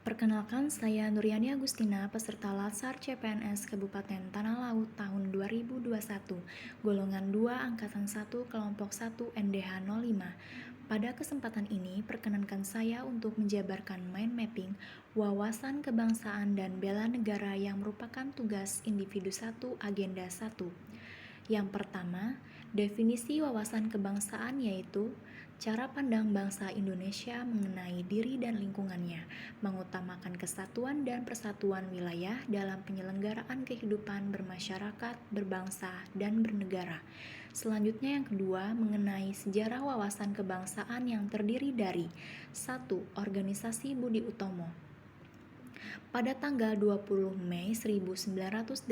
Perkenalkan, saya Nuryani Agustina, peserta Latsar CPNS Kabupaten Tanah Laut tahun 2021, golongan 2 Angkatan 1 Kelompok 1 NDH 05. Pada kesempatan ini, perkenankan saya untuk menjabarkan mind mapping, wawasan kebangsaan dan bela negara yang merupakan tugas individu 1 agenda 1. Yang pertama, definisi wawasan kebangsaan yaitu cara pandang bangsa Indonesia mengenai diri dan lingkungannya, mengutamakan kesatuan dan persatuan wilayah dalam penyelenggaraan kehidupan bermasyarakat, berbangsa, dan bernegara. Selanjutnya yang kedua, mengenai sejarah wawasan kebangsaan yang terdiri dari 1. Organisasi Budi Utomo. Pada tanggal 20 Mei 1908,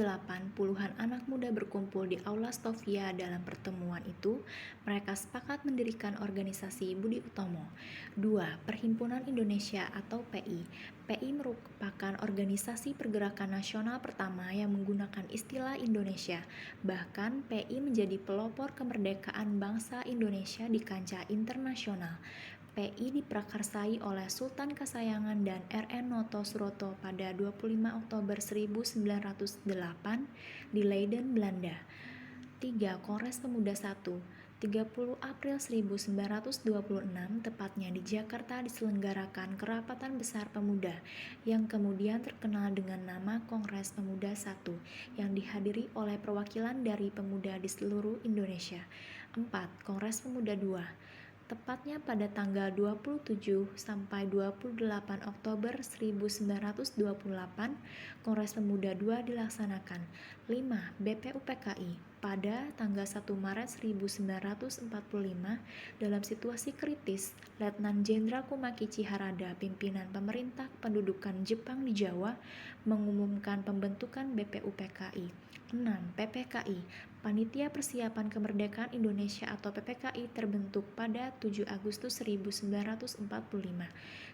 puluhan anak muda berkumpul di Aula Stovia. Dalam pertemuan itu, mereka sepakat mendirikan organisasi Budi Utomo. 2. Perhimpunan Indonesia atau PI. PI merupakan organisasi pergerakan nasional pertama yang menggunakan istilah Indonesia. Bahkan, PI menjadi pelopor kemerdekaan bangsa Indonesia di kancah internasional. PI diprakarsai oleh Sultan Kasayangan dan RN Noto Suroto pada 25 Oktober 1908 di Leiden, Belanda. 3. Kongres Pemuda 1. 30 April 1926, tepatnya di Jakarta, diselenggarakan Kerapatan Besar Pemuda yang kemudian terkenal dengan nama Kongres Pemuda 1 yang dihadiri oleh perwakilan dari pemuda di seluruh Indonesia. 4. Kongres Pemuda 2. Tepatnya pada tanggal 27 sampai 28 Oktober 1928, Kongres Pemuda II dilaksanakan. 5. BPUPKI. Pada tanggal 1 Maret 1945, dalam situasi kritis, Letnan Jenderal Kumakichi Harada, pimpinan pemerintah pendudukan Jepang di Jawa, mengumumkan pembentukan BPUPKI. 6. PPKI. Panitia Persiapan Kemerdekaan Indonesia atau PPKI terbentuk pada 7 Agustus 1945.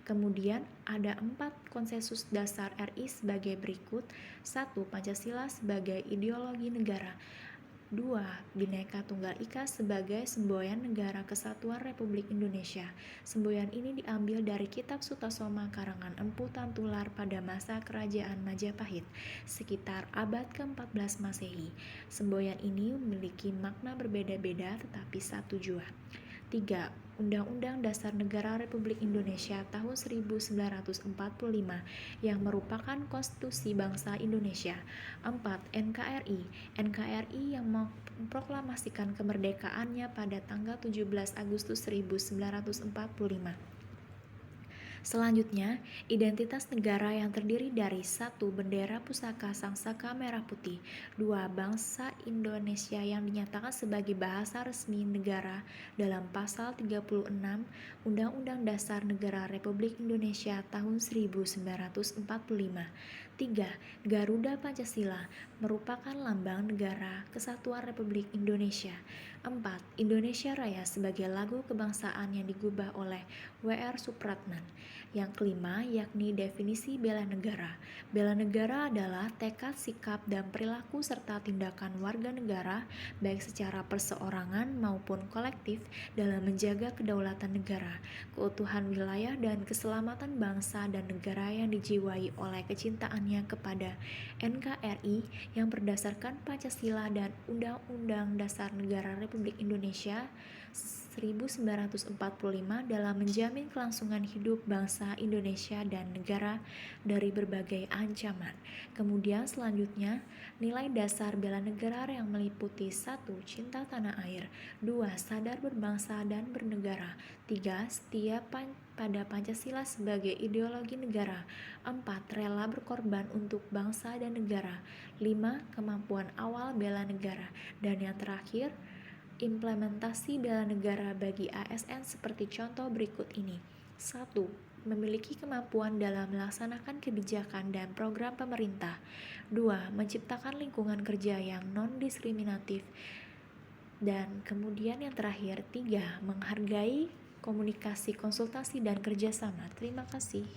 Kemudian ada 4 konsensus dasar RI sebagai berikut. 1. Pancasila sebagai ideologi negara. 2. Bhinneka Tunggal Ika sebagai semboyan Negara Kesatuan Republik Indonesia. Semboyan ini diambil dari Kitab Sutasoma karangan Empu Tantular pada masa Kerajaan Majapahit, sekitar abad ke-14 Masehi. Semboyan ini memiliki makna berbeda-beda tetapi satu jua. 3. Undang-Undang Dasar Negara Republik Indonesia tahun 1945 yang merupakan konstitusi bangsa Indonesia. 4. NKRI. NKRI yang memproklamasikan kemerdekaannya pada tanggal 17 Agustus 1945. Selanjutnya, identitas negara yang terdiri dari 1. Bendera pusaka sangsaka merah putih. 2. Bangsa Indonesia yang dinyatakan sebagai bahasa resmi negara dalam pasal 36 Undang-Undang Dasar Negara Republik Indonesia tahun 1945. 3. Garuda Pancasila merupakan lambang negara Kesatuan Republik Indonesia. 4. Indonesia Raya sebagai lagu kebangsaan yang digubah oleh W.R. Supratman. Yang kelima, yakni definisi bela negara. Bela negara adalah tekad, sikap, dan perilaku serta tindakan warga negara, baik secara perseorangan maupun kolektif, dalam menjaga kedaulatan negara, keutuhan wilayah, dan keselamatan bangsa dan negara yang dijiwai oleh kecintaannya kepada NKRI yang berdasarkan Pancasila dan Undang-Undang Dasar Negara Republik Indonesia 1945 dalam menjamin kelangsungan hidup bangsa Indonesia dan negara dari berbagai ancaman. Kemudian selanjutnya, nilai dasar bela negara yang meliputi 1. Cinta tanah air. 2. Sadar berbangsa dan bernegara. 3. Setia pada Pancasila sebagai ideologi negara. 4. Rela berkorban untuk bangsa dan negara. 5. Kemampuan awal bela negara. Dan yang terakhir, implementasi bela negara bagi ASN seperti contoh berikut ini. 1. Memiliki kemampuan dalam melaksanakan kebijakan dan program pemerintah. 2. Menciptakan lingkungan kerja yang non-diskriminatif. Dan kemudian yang terakhir, 3. Menghargai komunikasi, konsultasi, dan kerjasama. Terima kasih.